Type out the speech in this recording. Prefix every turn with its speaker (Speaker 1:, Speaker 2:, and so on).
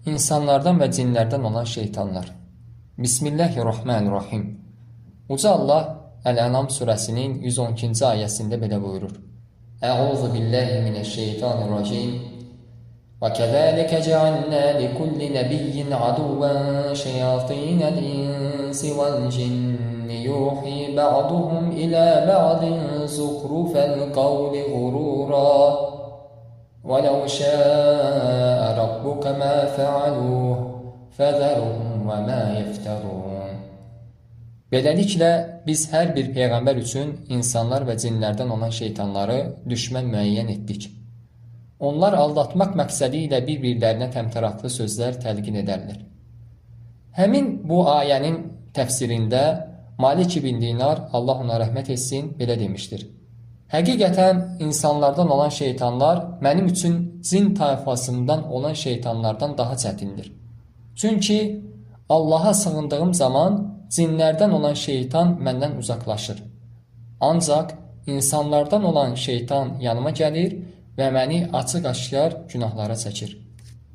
Speaker 1: İnsanlardan və cinlərdən olan şeytanlar. Bismillahirrahmanirrahim. Uca Allah Əl-Ənam surəsinin 112-ci ayəsində belə buyurur. Əuzu billahi minəşşeytanirracim. Və kəzəlikə cəalnə likulli nəbiyyin aduvən şeyatinəl insi vəl cinni yuhi bə'duhum ilə bə'din zuhrufəl qavli qurura. وَلَوْ شَاءَ رَبُّكَ مَا فَعَلُوهُ فَذَرْهُمْ وَمَا يَفْتَرُونَ. Beləliklə, biz hər bir peyğəmbər üçün insanlar və cinlərdən olan şeytanları düşmən müəyyən etdik. Onlar aldatmaq məqsədi ilə bir-birlərinə təmtəratlı sözlər təlqin edərlər. Həmin bu ayənin təfsirində Malik ibn Dinar, Allah ona rəhmət etsin, belə demişdir. Həqiqətən insanlardan olan şeytanlar mənim üçün cin tayfasından olan şeytanlardan daha çətindir. Çünki Allaha sığındığım zaman cinlərdən olan şeytan məndən uzaqlaşır. Ancaq insanlardan olan şeytan yanıma gəlir və məni açıq-aşkar günahlara çəkir.